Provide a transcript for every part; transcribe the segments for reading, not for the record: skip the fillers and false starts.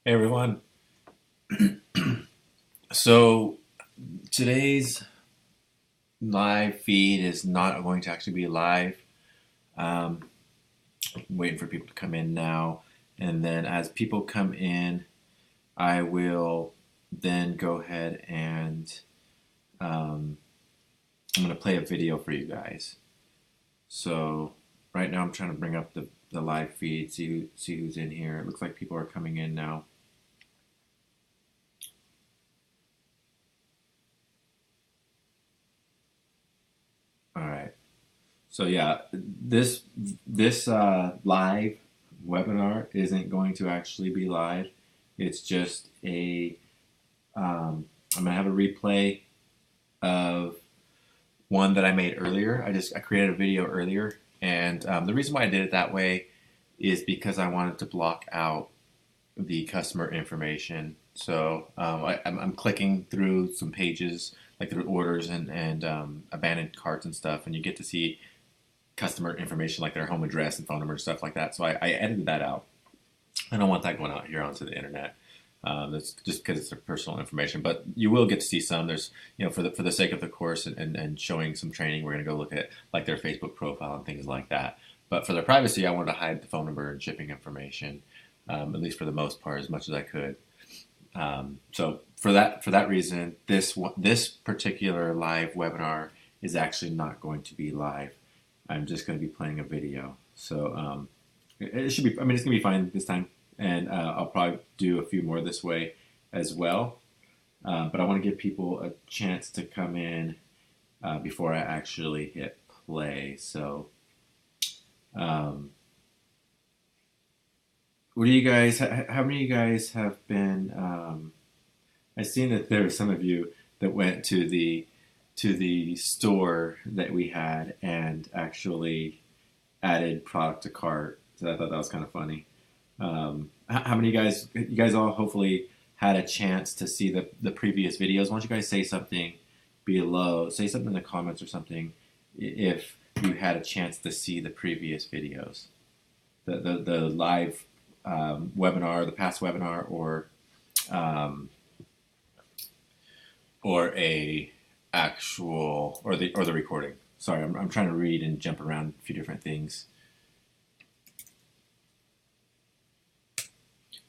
Hey everyone. So today's live feed is not going to actually be live. I'm waiting for people to come in now. And then as people come in, I will then go ahead and I'm going to play a video for you guys. So right now I'm trying to bring up the live feed, see who's in here. It looks like people are coming in now. All right. So yeah, this live webinar isn't going to actually be live. It's just I'm gonna have a replay of one that I made earlier. I created a video earlier, and the reason why I did it that way is because I wanted to block out the customer information. So I'm clicking through some pages, like through orders and abandoned carts and stuff, and you get to see customer information like their home address and phone number and stuff like that. So I edited that out. I don't want that going out here onto the internet. That's just because it's their personal information, but you will get to see some. There's, for the sake of the course and showing some training, we're going to go look at like their Facebook profile and things like that. But for their privacy, I wanted to hide the phone number and shipping information, at least for the most part, as much as I could. So for that reason, this particular live webinar is actually not going to be live. I'm just going to be playing a video. So it should be, I mean, it's going to be fine this time. And I'll probably do a few more this way as well. But I want to give people a chance to come in before I actually hit play. So what do you guys, how many of you guys have been, I've seen that there were some of you that went to the store that we had and actually added product to cart. So I thought that was kind of funny. How many of you guys all hopefully had a chance to see the previous videos? Why don't you guys say something below, say something in the comments or something if you had a chance to see the previous videos, the live webinar, the past webinar, or a actual or the recording. Sorry, I'm trying to read and jump around a few different things.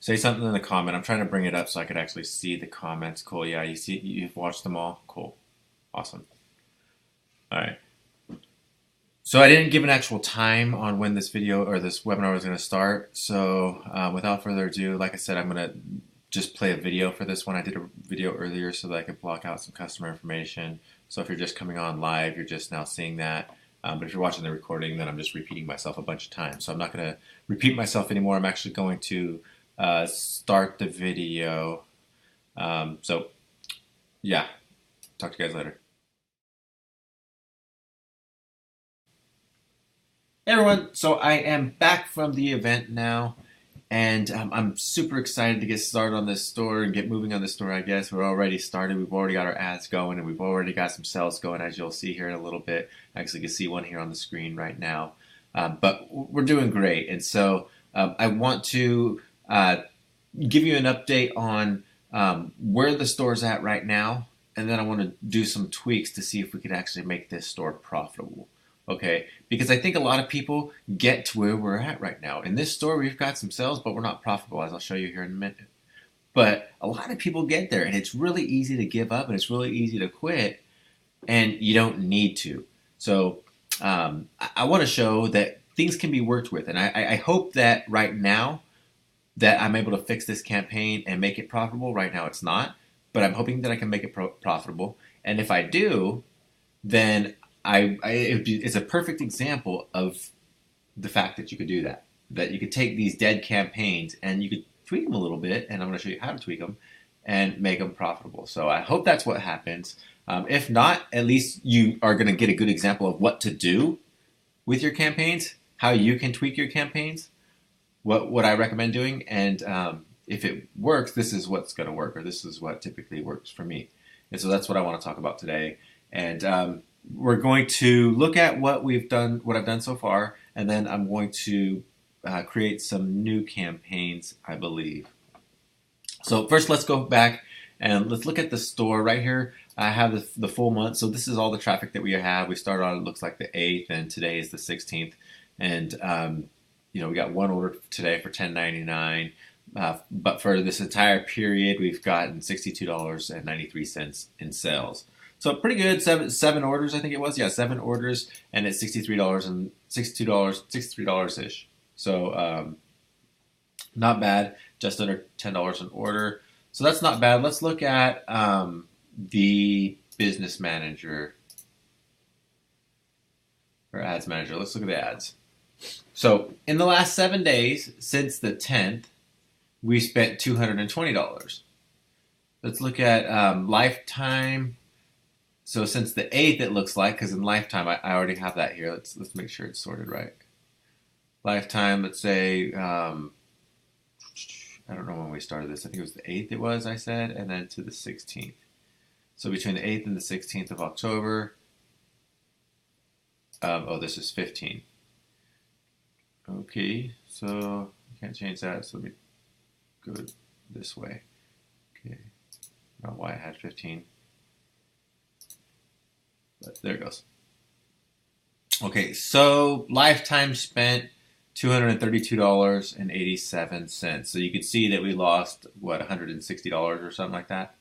Say something in the comment. I'm trying to bring it up so I could actually see the comments. Cool. Yeah, you've watched them all. Cool. Awesome. All right. So I didn't give an actual time on when this video or this webinar was going to start. So without further ado, like I said, I'm going to just play a video for this one. I did a video earlier so that I could block out some customer information. So if you're just coming on live, you're just now seeing that. But if you're watching the recording, then I'm just repeating myself a bunch of times. So I'm not going to repeat myself anymore. I'm actually going to start the video. So yeah, talk to you guys later. Hey everyone, so I am back from the event now, and I'm super excited to get started on this store and get moving on this store. I guess we're already started. We've already got our ads going, and we've already got some sales going, as you'll see here in a little bit. Actually, you can see one here on the screen right now. But we're doing great, and so I want to give you an update on where the store's at right now, and then I want to do some tweaks to see if we could actually make this store profitable. Okay, because I think a lot of people get to where we're at right now. In this store, we've got some sales, but we're not profitable, as I'll show you here in a minute. But a lot of people get there, and it's really easy to give up, and it's really easy to quit, and you don't need to. So I want to show that things can be worked with, and I hope that right now that I'm able to fix this campaign and make it profitable. Right now it's not, but I'm hoping that I can make it profitable. And if I do, then it's a perfect example of the fact that you could do that. That you could take these dead campaigns and you could tweak them a little bit, and I'm going to show you how to tweak them and make them profitable. So I hope that's what happens. If not, at least you are going to get a good example of what to do with your campaigns, how you can tweak your campaigns, what I recommend doing, and if it works, this is what's going to work, or this is what typically works for me. And so that's what I want to talk about today. And we're going to look at what I've done so far, and then I'm going to create some new campaigns, I believe. So first, let's go back and let's look at the store right here. I have the full month. So this is all the traffic that we have. We started on, it looks like the 8th, and today is the 16th. And, we got one order today for $10.99. But for this entire period, we've gotten $62.93 in sales. So pretty good. Seven orders, I think it was. Yeah, 7 orders, and it's $63 and $63 ish. So not bad. Just under $10 an order. So that's not bad. Let's look at the business manager or ads manager. Let's look at the ads. So in the last 7 days since the 10th, we spent $220. Let's look at lifetime. So since the 8th, it looks like, because in lifetime, I already have that here. Let's make sure it's sorted right. Lifetime, let's say, I don't know when we started this. I think it was the 8th it was, I said, and then to the 16th. So between the 8th and the 16th of October, this is 15. Okay, so you can't change that, so let me go this way. Okay, not why I had 15. But there it goes. Okay, so lifetime spent $232.87. So you could see that we lost, what, $160 or something like that?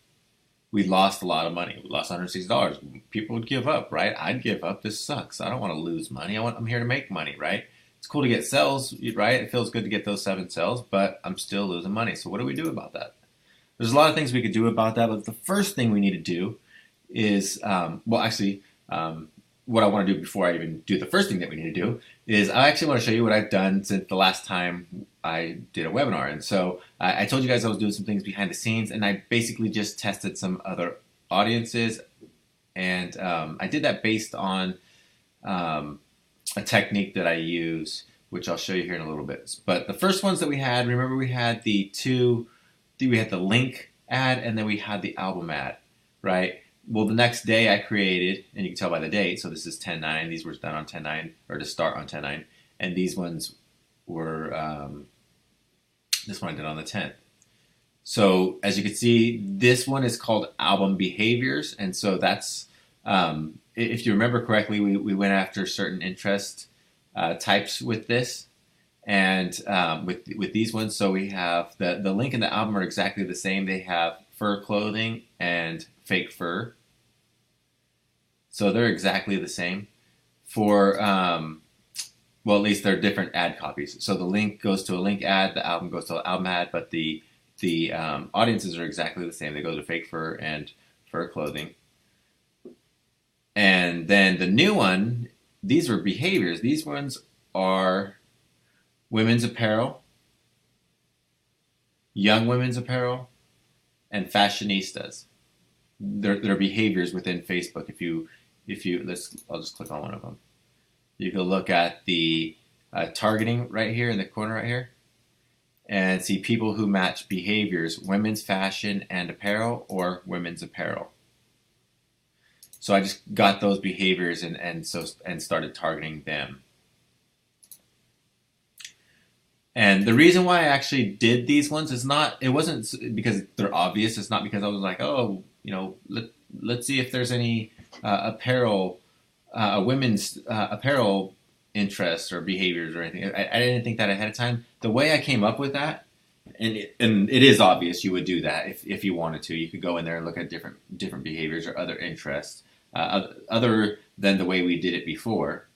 We lost a lot of money. We lost $160. People would give up, right? I'd give up. This sucks. I don't want to lose money. I'm here to make money, right? It's cool to get sales, right? It feels good to get those 7 sales, but I'm still losing money. So what do we do about that? There's a lot of things we could do about that, but the first thing we need to do is, what I want to do before I even do the first thing that we need to do is I actually want to show you what I've done since the last time I did a webinar. And so I told you guys I was doing some things behind the scenes, and I basically just tested some other audiences. And I did that based on a technique that I use, which I'll show you here in a little bit. But the first ones that we had, remember we had we had the link ad, and then we had the album ad, right? Well, the next day I created, and you can tell by the date, so this is 10/9. These were done on 10/9, or to start on 10/9. And these ones were, this one I did on the 10th. So as you can see, this one is called Album Behaviors. And so that's, if you remember correctly, we went after certain interest types with this. And with these ones, so we have the link and the album are exactly the same. They have fur clothing and fake fur. So they're exactly the same. For, well, at least they're different ad copies. So the link goes to a link ad, the album goes to an album ad, but the audiences are exactly the same. They go to fake fur and fur clothing. And then the new one, these were behaviors. These ones are women's apparel, young women's apparel, and fashionistas. They're behaviors within Facebook. I'll just click on one of them. You can look at the targeting right here in the corner right here, and see people who match behaviors: women's fashion and apparel, or women's apparel. So I just got those behaviors and started targeting them. And the reason why I actually did these ones it wasn't because they're obvious. It's not because I was like, oh, let's see if there's any women's apparel interests or behaviors or anything. I didn't think that ahead of time. The way I came up with that, and it is obvious you would do that if you wanted to. You could go in there and look at different behaviors or other interests other than the way we did it before.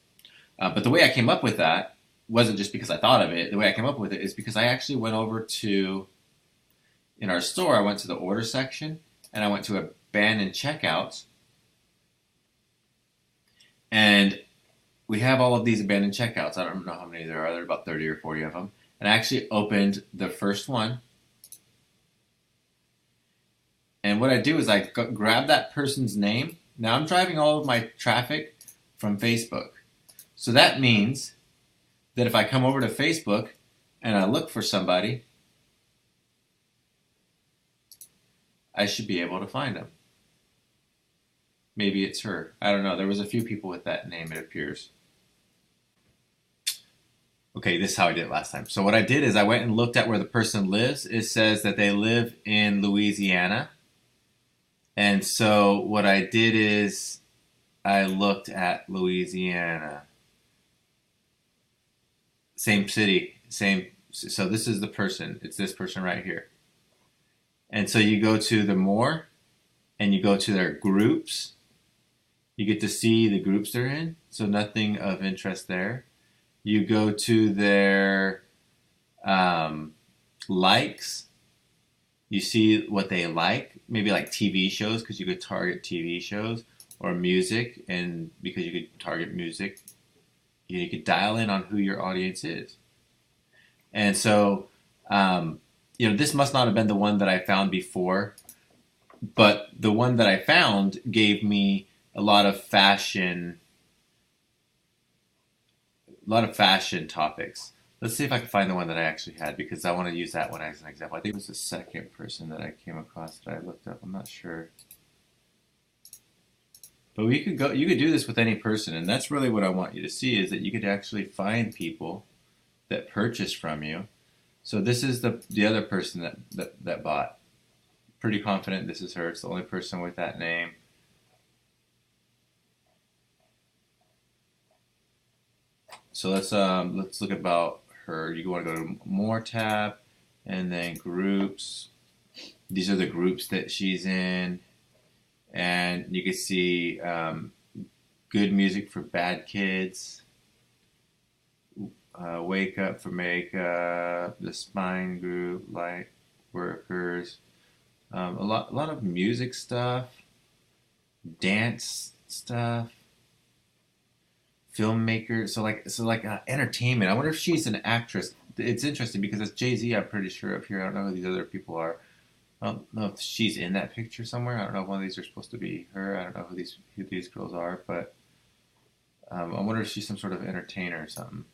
But the way I came up with that wasn't just because I thought of it. The way I came up with it is because I actually went over in our store, I went to the order section, and I went to abandoned checkouts. And we have all of these abandoned checkouts. I don't know how many there are. There are about 30 or 40 of them. And I actually opened the first one. And what I do is I grab that person's name. Now I'm driving all of my traffic from Facebook. So that means that if I come over to Facebook and I look for somebody, I should be able to find them. Maybe it's her. I don't know. There was a few people with that name, it appears. Okay, this is how I did it last time. So what I did is I went and looked at where the person lives. It says that they live in Louisiana. And so what I did is I looked at Louisiana. Same city, same. So this is the person. It's this person right here. And so you go to the more and you go to their groups. You get to see the groups they're in. So nothing of interest there. You go to their um, likes. You see what they like. Maybe like TV shows because you could target TV shows or music, and because you could target music, you could dial in on who your audience is. And so, um, this must not have been the one that I found before, but the one that I found gave me a lot of fashion topics. Let's see if I can find the one that I actually had because I want to use that one as an example. I think it was the second person that I came across that I looked up. I'm not sure. But you could do this with any person, and that's really what I want you to see is that you could actually find people that purchase from you. So this is the other person that bought. Pretty confident this is her. It's the only person with that name. So let's look about her. You want to go to more tab and then groups. These are the groups that she's in, and you can see good music for bad kids. Wake up for makeup, the spine group, light workers, a lot of music stuff, dance stuff, filmmakers. So like entertainment. I wonder if she's an actress. It's interesting because it's Jay-Z. I'm pretty sure up here. I don't know who these other people are. I don't know if she's in that picture somewhere. I don't know if one of these are supposed to be her. I don't know who these girls are, but I wonder if she's some sort of entertainer or something.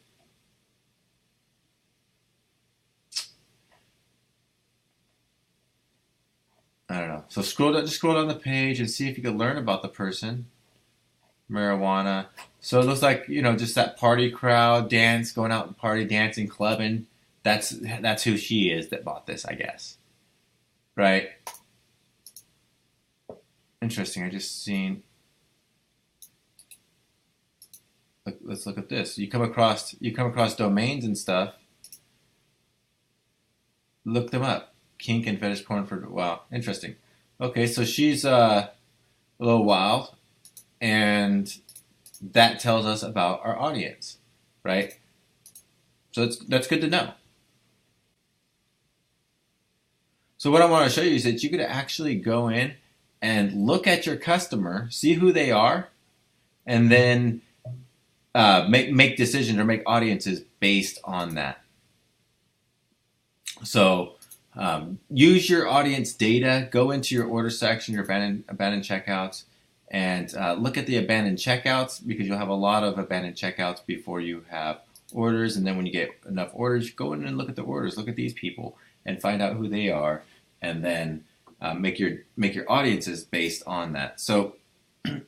I don't know. So just scroll down the page and see if you can learn about the person. Marijuana. So it looks like just that party crowd, dance, going out and party, dancing, clubbing. That's who she is that bought this, I guess. Right? Interesting. I just seen. Let's look at this. You come across domains and stuff. Look them up. Kink and fetish porn for wow. Interesting. Okay, so she's a little wild, and that tells us about our audience, right? So that's good to know. So what I want to show you is that you could actually go in and look at your customer, see who they are, and then make decisions or make audiences based on that. So use your audience data. Go into your order section, your abandoned checkouts, and look at the abandoned checkouts because you'll have a lot of abandoned checkouts before you have orders. And then when you get enough orders, go in and look at the orders. Look at these people and find out who they are, and then make your audiences based on that. So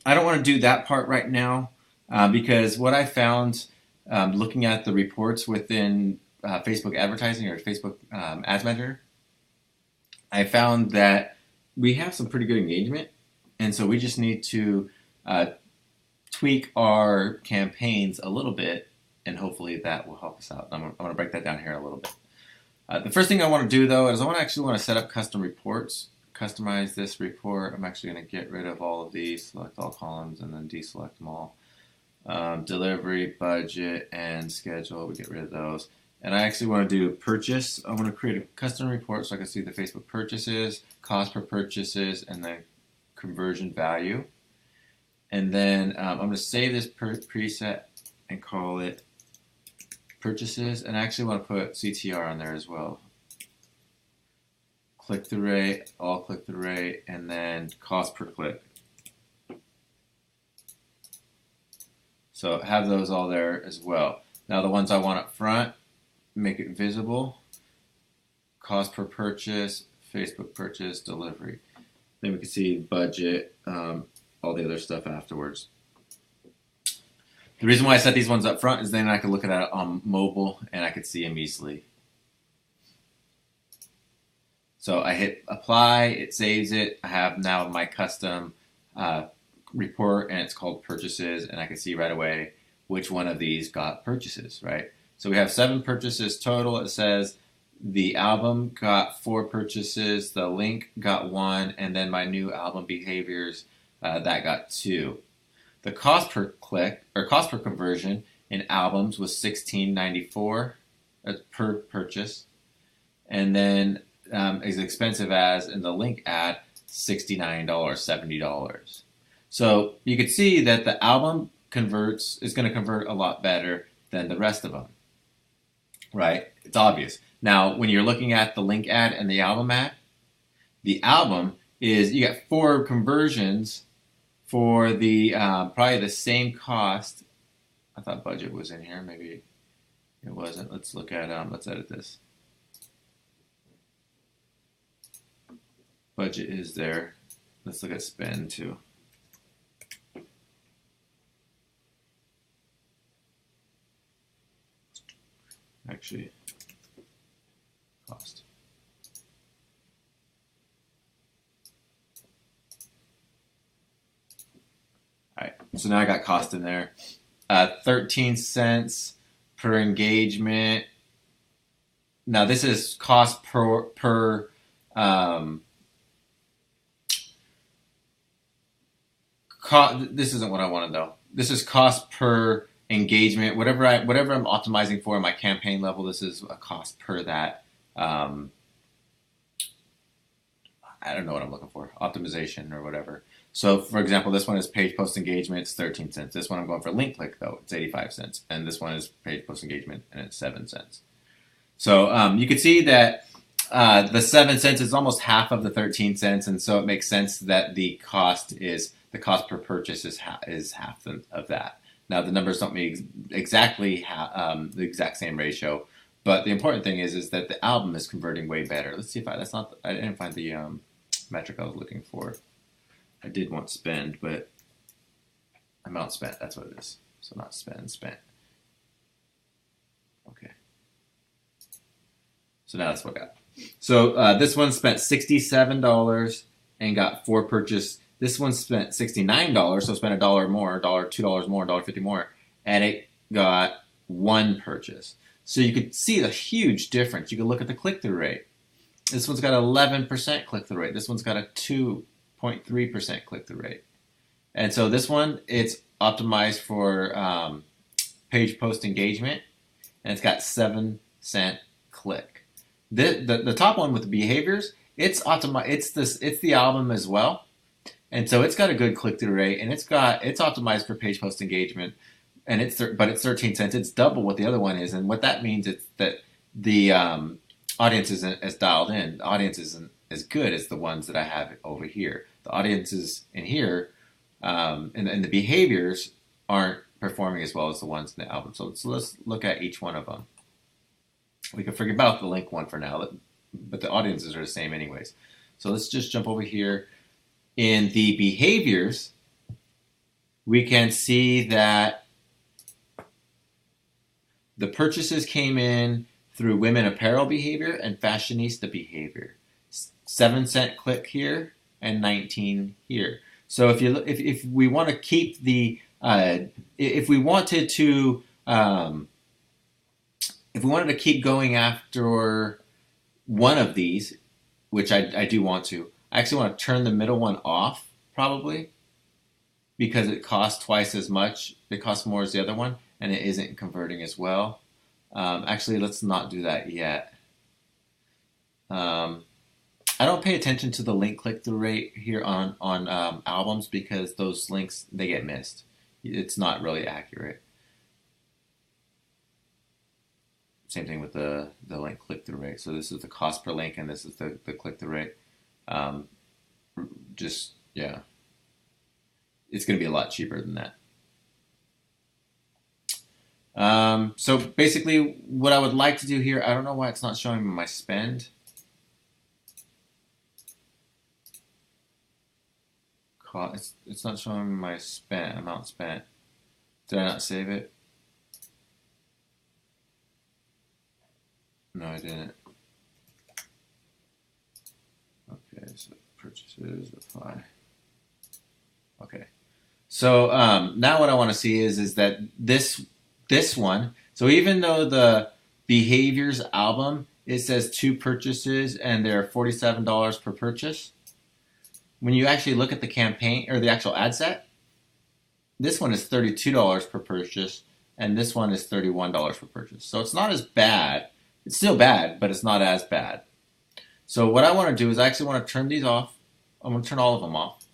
I don't want to do that part right now because what I found looking at the reports within Facebook advertising or Facebook ads manager, I found that we have some pretty good engagement, and so we just need to tweak our campaigns a little bit, and hopefully that will help us out. I'm going to break that down here a little bit. The first thing I want to do though is I want to set up custom reports. Customize this report. I'm actually going to get rid of all of these, select all columns, and then deselect them all. Delivery, budget, and schedule. We get rid of those. And I actually want to do purchase. I want to create a custom report so I can see the Facebook purchases, cost per purchases, and then conversion value. And then I'm going to save this preset and call it purchases. And I actually want to put CTR on there as well. Click-through rate, all click-through rate, and then cost per click. So have those all there as well. Now the ones I want up front, make it visible, cost per purchase, Facebook purchase, delivery. Then we can see budget, all the other stuff afterwards. The reason why I set these ones up front is then I could look at it on mobile and I could see them easily. So I hit apply, it saves it. I have now my custom report, and it's called purchases, and I can see right away which one of these got purchases, right? So we have 7 purchases total. It says the album got 4 purchases, the link got 1, and then my new album behaviors that got 2. The cost per click or cost per conversion in albums was $16.94 per purchase, and then as expensive as in the link ad, $69, $70. So you could see that the album is going to convert a lot better than the rest of them, right? It's obvious. Now, when you're looking at the link ad and the album ad, the album is you get 4 conversions for the probably the same cost. I thought budget was in here. Maybe it wasn't. Let's look at let's edit this. Budget is there. Let's look at spend too. Actually, cost. All right, so now I got cost in there. 13 cents per engagement. Now this is cost per this isn't what I wanted though. This is cost per engagement. Whatever I'm optimizing for in my campaign level, this is a cost per that. I don't know what I'm looking for. Optimization or whatever. So for example, this one is page post engagement, it's 13 cents. This one I'm going for link click though, it's 85 cents. And this one is page post engagement and it's 7 cents. So you can see that the 7 cents is almost half of the 13 cents. And so it makes sense that the cost per purchase is half of that. Now the numbers don't make exactly the exact same ratio, but the important thing is that the album is converting way better. Let's see if I didn't find the metric I was looking for. I did want spend, but amount spent, that's what it is. So not spend, spent. Okay. So now that's what I got. So this one spent $67 and got 4 purchase. This one spent $69, so spent $1 more, $2 more, $1.50 more, and it got 1 purchase. So you could see the huge difference. You could look at the click-through rate. This one's got 11% click-through rate. This one's got a 2.3% click-through rate. And so this one, it's optimized for page post engagement, and it's got 7-cent click. The top one with the behaviors, it's optimized. It's the album as well. And so it's got a good click-through rate, and it's optimized for page post engagement, and it's 13 cents. It's double what the other one is, and what that means is that the audience isn't as dialed in. The audience isn't as good as the ones that I have over here. The audiences in here and the behaviors aren't performing as well as the ones in the album. So let's look at each one of them. We can forget about the link one for now, but the audiences are the same anyways. So let's just jump over here. In the behaviors, we can see that the purchases came in through women apparel behavior and fashionista behavior. 7-cent click here and 19 here. So if we want to keep the if we wanted to keep going after one of these, which I do want to. I actually want to turn the middle one off, probably, because it costs twice as much. It costs more as the other one, and it isn't converting as well. Actually, let's not do that yet. I don't pay attention to the link click-through rate here on albums because those links, they get missed. It's not really accurate. Same thing with the link click-through rate. So this is the cost per link, and this is the click-through rate. Yeah, it's going to be a lot cheaper than that. So basically what I would like to do here, I don't know why it's not showing me my spend. It's not showing me my amount spent. Did I not save it? No, I didn't. Okay, so purchases, apply. Okay. So now what I want to see is that this one. So even though the behaviors album it says 2 purchases and they're $47 per purchase, when you actually look at the campaign or the actual ad set, this one is $32 per purchase and this one is $31 per purchase. So it's not as bad. It's still bad, but it's not as bad. So what I want to do is I actually want to turn these off. I'm going to turn all of them off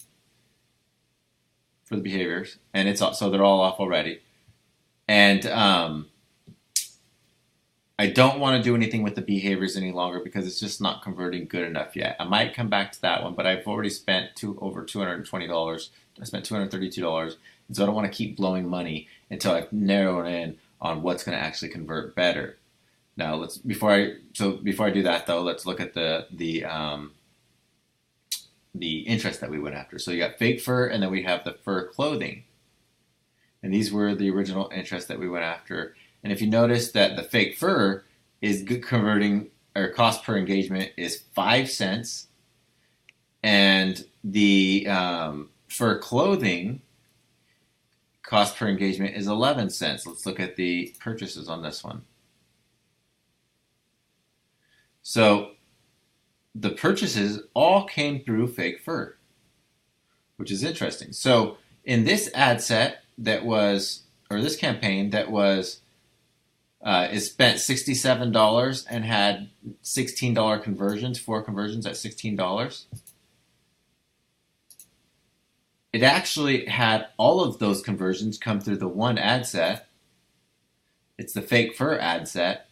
for the behaviors, and it's so they're all off already. And I don't want to do anything with the behaviors any longer because it's just not converting good enough yet. I might come back to that one, but I've already spent over $220. I spent $232, and so I don't want to keep blowing money until I've narrowed in on what's going to actually convert better. Now, before I do that though, let's look at the interest that we went after. So you got fake fur, and then we have the fur clothing, and these were the original interests that we went after. And if you notice that the fake fur is good converting, or cost per engagement is 5 cents, and the fur clothing cost per engagement is 11 cents. Let's look at the purchases on this one. So the purchases all came through fake fur, which is interesting. So in this ad set that was, or this campaign that was, it spent $67 and had $16 conversions, 4 conversions at $16. It actually had all of those conversions come through the one ad set. It's the fake fur ad set,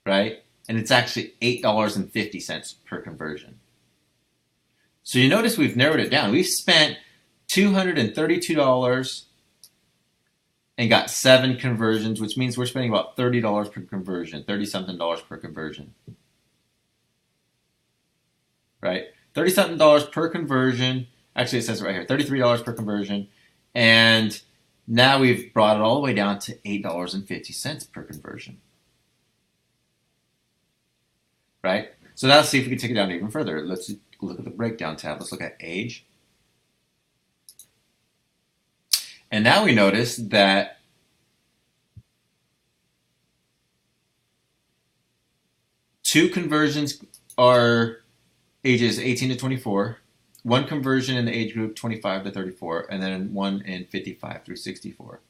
right? And it's actually $8.50 per conversion. So you notice we've narrowed it down. We've spent $232 and got 7 conversions, which means we're spending about $30 per conversion, 30-something dollars per conversion. Right? 30-something dollars per conversion. Actually, it says it right here, $33 per conversion. And now we've brought it all the way down to $8.50 per conversion. Right? So now let's see if we can take it down even further. Let's look at the breakdown tab. Let's look at age. And now we notice that two conversions are ages 18 to 24, one conversion in the age group 25 to 34, and then one in 55 through 64.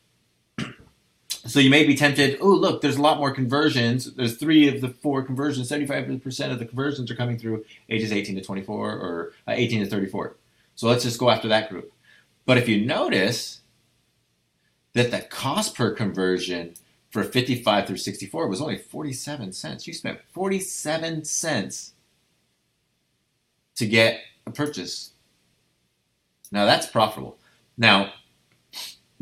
So you may be tempted, oh, look, there's a lot more conversions. There's 3 of the 4 conversions. 75% of the conversions are coming through ages 18 to 24 or 18 to 34. So let's just go after that group. But if you notice that the cost per conversion for 55 through 64 was only 47 cents. You spent 47 cents to get a purchase. Now that's profitable. Now,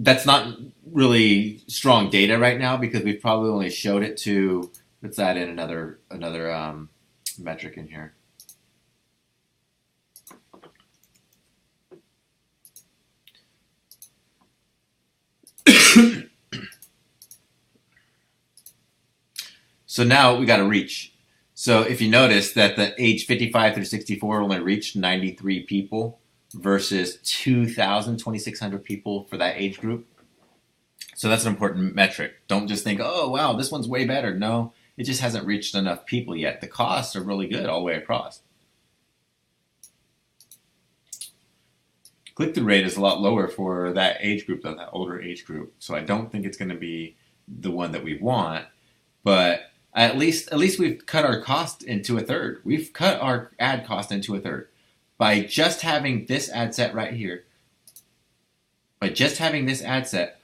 that's not really strong data right now because we've probably only showed it to, let's add in another metric in here. So now we got to reach. So if you notice that the age 55 through 64 only reached 93 people versus 2,600 people for that age group. So that's an important metric. Don't just think, oh, wow, this one's way better. No, it just hasn't reached enough people yet. The costs are really good all the way across. Click-through rate is a lot lower for that age group, though, that older age group. So I don't think it's going to be the one that we want. But at least we've cut our cost into a third. We've cut our ad cost into a third. By just having this ad set right here, by just having this ad set,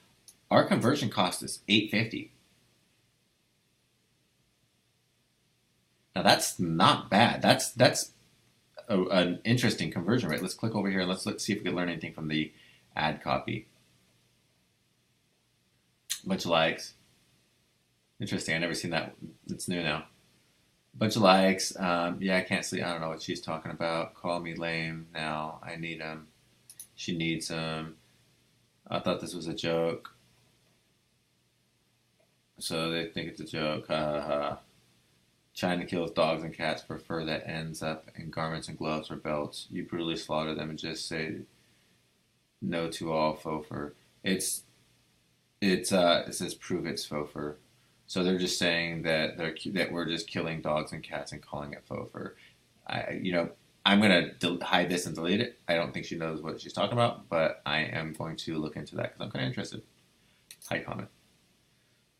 our conversion cost is $8.50. Now that's not bad. That's an interesting conversion rate. Let's click over here and let's see if we can learn anything from the ad copy. Bunch of likes. Interesting. I've never seen that. It's new now. Bunch of likes. Yeah, I can't sleep. I don't know what she's talking about. Call me lame now. I need them. She needs them. I thought this was a joke. So they think it's a joke. Ha ha ha. China kills dogs and cats for fur that ends up in garments and gloves or belts. You brutally slaughter them and just say no to all faux fur. It's it says prove it's faux fur. So they're just saying that that we're just killing dogs and cats and calling it faux fur. I'm gonna hide this and delete it. I don't think she knows what she's talking about, but I am going to look into that because I'm kind of interested. Hide comment.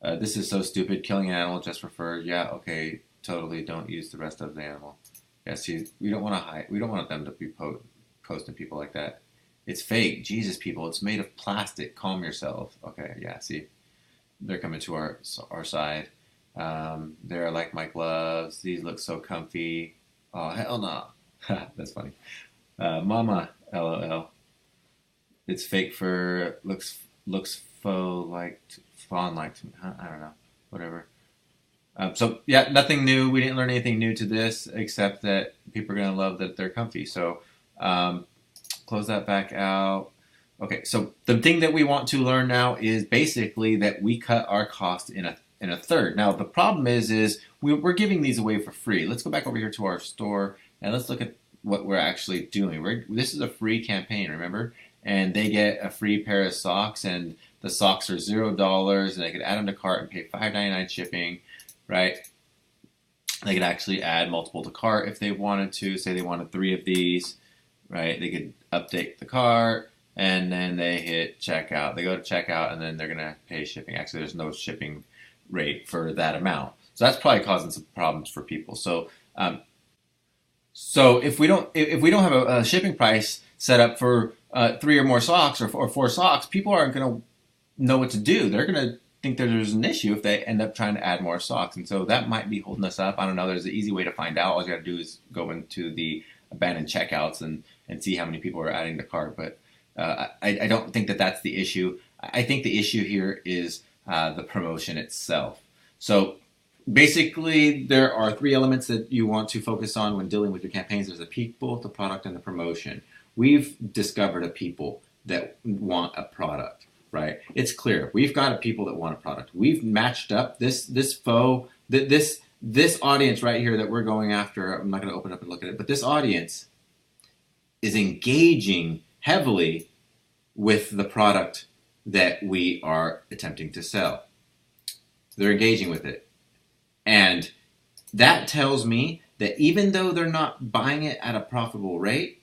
This is so stupid. Killing an animal just for fur. Yeah, okay, totally. Don't use the rest of the animal. Yeah, see, we don't want to hide. We don't want them to be posting people like that. It's fake. Jesus, people. It's made of plastic. Calm yourself. Okay, yeah. See, they're coming to our side. They're like my gloves. These look so comfy. Oh hell no. That's funny. Mama, lol. It's fake fur. Looks faux like fawn like. I don't know. Whatever. So yeah, nothing new. We didn't learn anything new to this except that people are gonna love that they're comfy. So close that back out. Okay, so the thing that we want to learn now is basically that we cut our cost in a third. Now the problem is we're giving these away for free. Let's go back over here to our store and let's look at what we're actually doing. This is a free campaign, remember? And they get a free pair of socks, and the socks are $0, and they could add them to cart and pay $5.99 shipping, right? They could actually add multiple to cart if they wanted to. Say they wanted 3 of these, right? They could update the cart, and then they hit checkout. They go to checkout, and then they're gonna pay shipping. Actually, there's no shipping rate for that amount, so that's probably causing some problems for people. So if we don't have a shipping price set up for 3 or more socks or 4 socks, people aren't gonna know what to do. They're gonna think that there's an issue if they end up trying to add more socks, and so that might be holding us up. I don't know. There's an easy way to find out. All you got to do is go into the abandoned checkouts and see how many people are adding the cart. But I don't think that that's the issue. I think the issue here is the promotion itself. So basically, there are 3 elements that you want to focus on when dealing with your campaigns. There's the people, the product, and the promotion. We've discovered a people that want a product. Right, it's clear we've got a people that want a product. We've matched up this audience right here that we're going after. I'm not going to open up and look at it, but this audience is engaging heavily with the product that we are attempting to sell. They're engaging with it, and that tells me that even though they're not buying it at a profitable rate,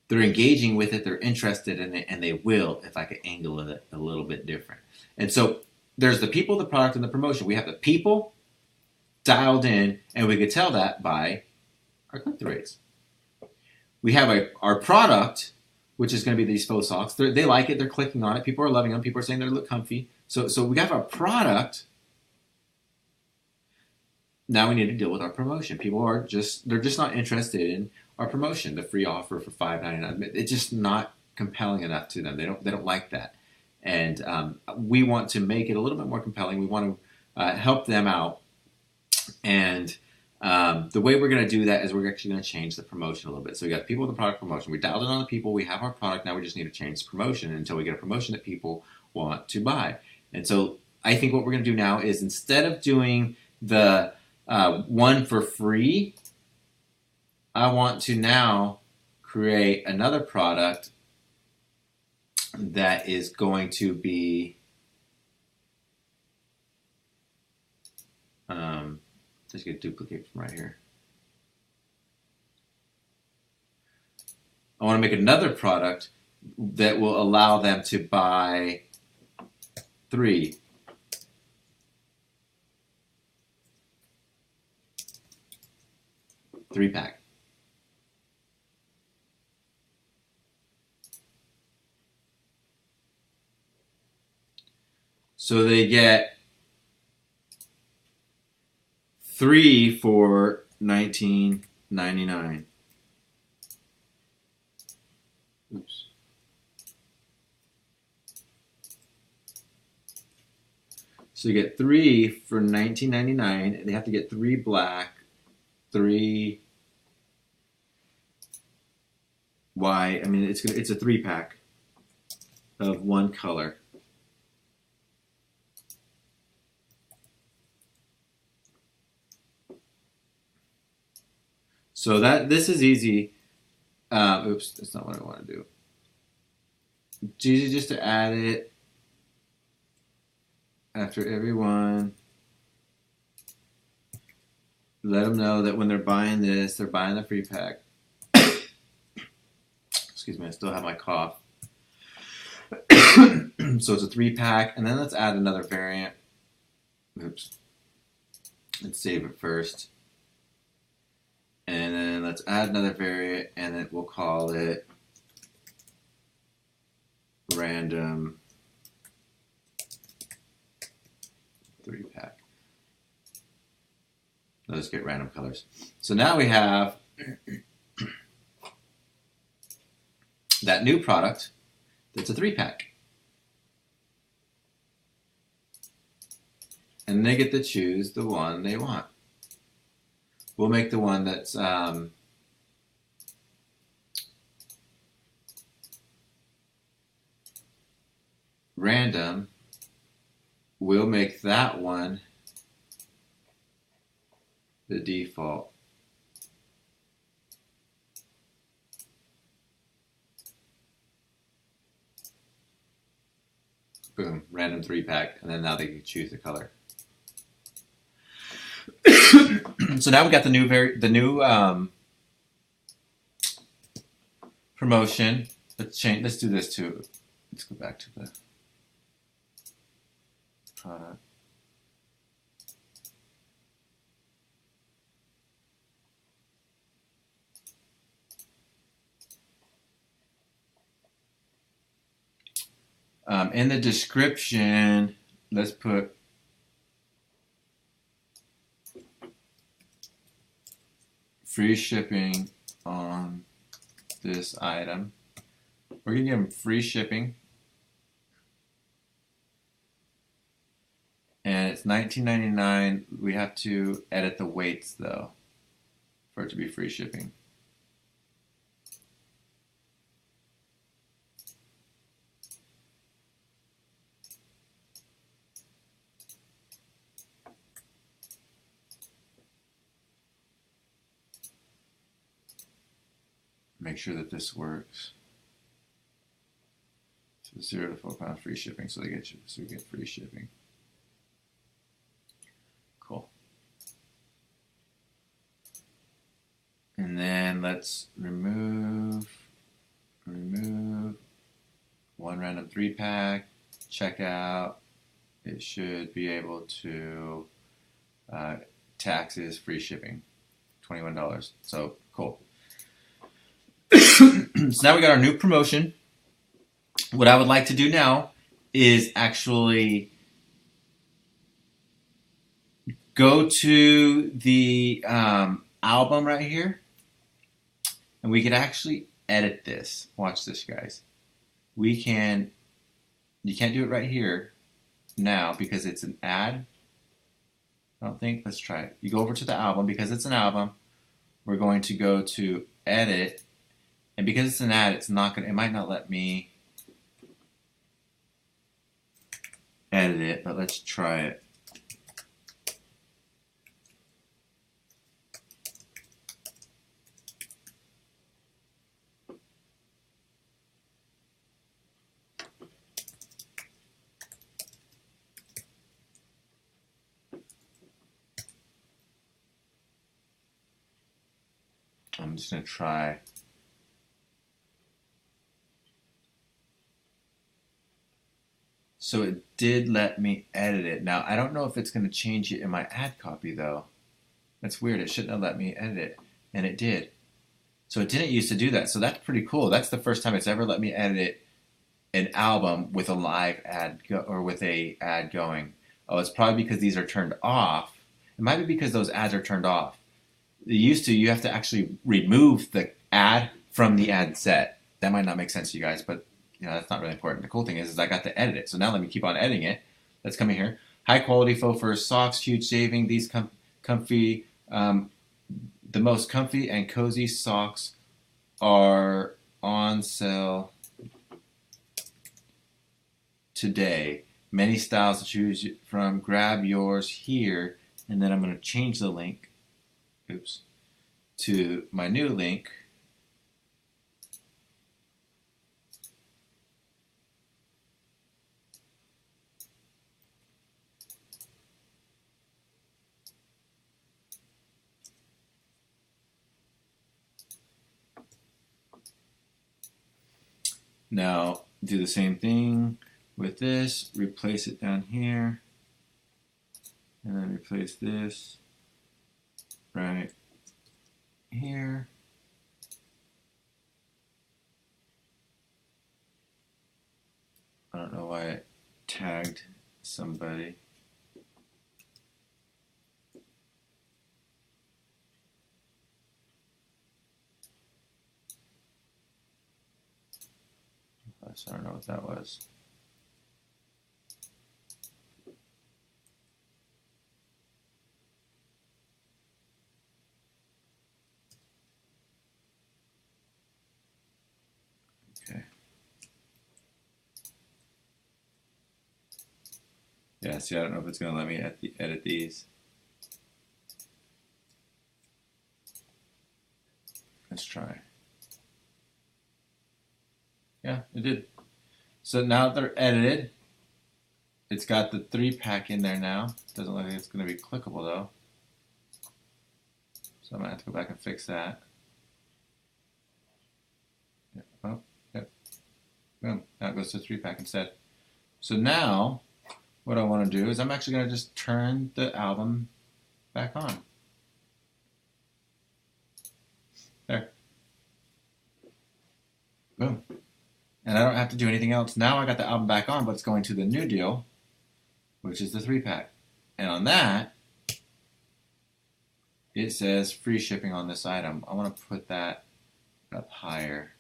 they're engaging with it, they're interested in it, and they will if I could angle it a little bit different. And so there's the people, the product, and the promotion. We have the people dialed in, and we could tell that by our click-through rates. We have our product, which is going to be these faux socks. They like it, they're clicking on it, people are loving them, people are saying they look comfy. So we have our product. Now we need to deal with our promotion. People they're just not interested in our promotion, the free offer for $5.99. It's just not compelling enough to them. They don't like that, and we want to make it a little bit more compelling. We want to help them out, and the way we're going to do that is we're actually going to change the promotion a little bit. So we got people with the product promotion. We dialed in on the people. We have our product. Now we just need to change the promotion until we get a promotion that people want to buy. And so I think what we're going to do now is instead of doing the 1 for free, I want to now create another product that is going to be just get a duplicate from right here. I want to make another product that will allow them to buy 3 pack. So they get 3 for $19.99. Oops. So you get 3 for $19.99. They have to get 3 black, 3 white. I mean, it's a 3 pack. of one color. So this is easy. Oops, that's not what I want to do. It's easy just to add it after every one. Let them know that when they're buying this, they're buying the free pack. Excuse me, I still have my cough. So it's a 3-pack, and then let's add another variant. Oops. Let's save it first. And then let's add another variant, and then we'll call it random 3-pack. Let's get random colors. So now we have that new product that's a 3-pack. And they get to choose the one they want. We'll make the one that's random. We'll make that one the default. Boom, random 3-pack, and then now they can choose the color. So now we got the new promotion. Let's do this too. Let's go back to the product. In the description, let's put free shipping on this item. We're going to give them free shipping. And it's $19.99. We have to edit the weights, though, for it to be free shipping. Make sure that this works. So 0 to 4 pounds free shipping, so we get free shipping. Cool. And then let's remove one random 3-pack. Check out. It should be able to taxes, free shipping, $21. So cool. So now we got our new promotion. What I would like to do now is actually go to the album right here, and we could actually edit this. Watch this, guys. You can't do it right here now because it's an ad. I don't think. Let's try it. You go over to the album because it's an album. We're going to go to edit. And because it's an ad, it might not let me edit it, but let's try it. I'm just going to try. So it did let me edit it. Now, I don't know if it's going to change it in my ad copy, though. That's weird. It shouldn't have let me edit it, and it did. So it didn't used to do that. So that's pretty cool. That's the first time it's ever let me edit an album with a live ad or with a ad going. Oh, it's probably because these are turned off. It might be because those ads are turned off. You have to actually remove the ad from the ad set. That might not make sense to you guys, but that's not really important. The cool thing is I got to edit it. So now let me keep on editing it. Let's come in here. High quality faux fur socks, huge saving. These comfy, the most comfy and cozy socks are on sale today. Many styles to choose from. Grab yours here, and then I'm going to change the link. Oops. To my new link. Now do the same thing with this, replace it down here, and then replace this right here. I don't know why it tagged somebody. So I don't know what that was. Okay. Yeah, see, I don't know if it's going to let me edit these. Let's try. Yeah, it did. So now they're edited. It's got the 3-pack in there now. Doesn't look like it's going to be clickable though. So I'm going to have to go back and fix that. Yeah. Oh, yep. Boom. Now it goes to 3-pack instead. So now what I want to do is I'm actually going to just turn the album back on. There. Boom. And I don't have to do anything else. Now I got the album back on, but it's going to the new deal, which is the 3-pack. And on that, it says free shipping on this item. I want to put that up higher.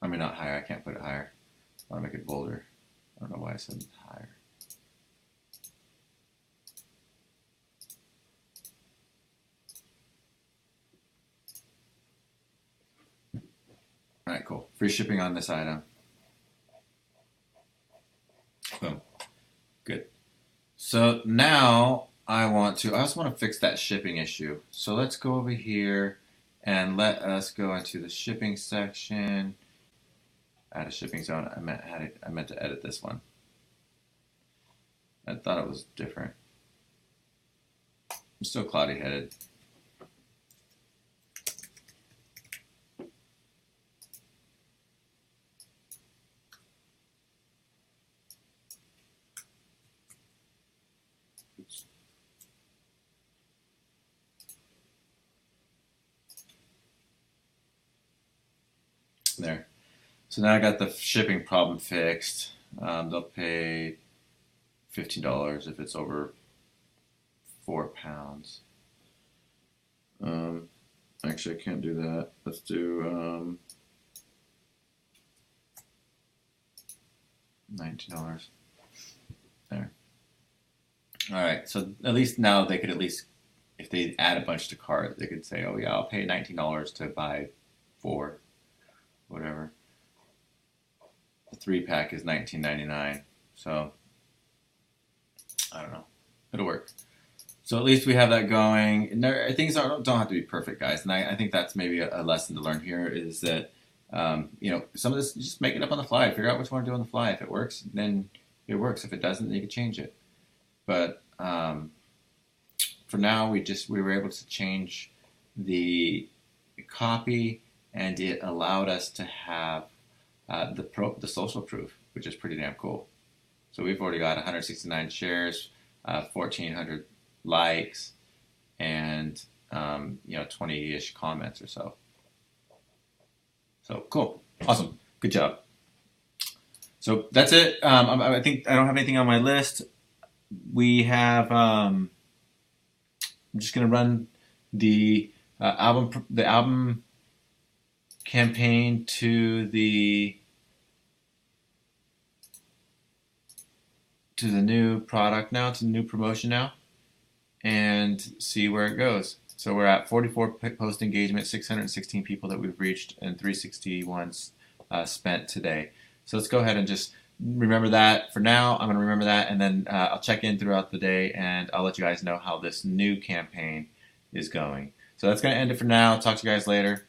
I mean, not higher. I can't put it higher. I want to make it bolder. I don't know why I said higher. All right, cool. Free shipping on this item. Boom. Good. So now I also want to fix that shipping issue. So let's go over here and let us go into the shipping section. Add a shipping zone. I meant to edit this one. I thought it was different. I'm still cloudy headed. Oops. There. So now I got the shipping problem fixed. They'll pay $15 if it's over 4 pounds. Actually, I can't do that. Let's do $19. There. All right. So at least now they could if they add a bunch to cart, they could say, "Oh yeah, I'll pay $19 to buy 4, whatever." The 3-pack is $19.99. So I don't know. It'll work. So at least we have that going. And things don't have to be perfect, guys. And I think that's maybe a lesson to learn here is that, some of this, just make it up on the fly. Figure out what you want to do on the fly. If it works, then it works. If it doesn't, then you can change it. But for now, we were able to change the copy, and it allowed us to have the social proof, which is pretty damn cool. So we've already got 169 shares, 1,400 likes, and 20-ish comments or so. So cool, awesome, good job. So that's it. I think I don't have anything on my list. We have. I'm just gonna run the album campaign to the new product now, to the new promotion now, and see where it goes. So we're at 44 post engagement, 616 people that we've reached, and 361 spent today. So let's go ahead and just remember that for now. I'm going to remember that, and then I'll check in throughout the day, and I'll let you guys know how this new campaign is going. So that's going to end it for now. Talk to you guys later.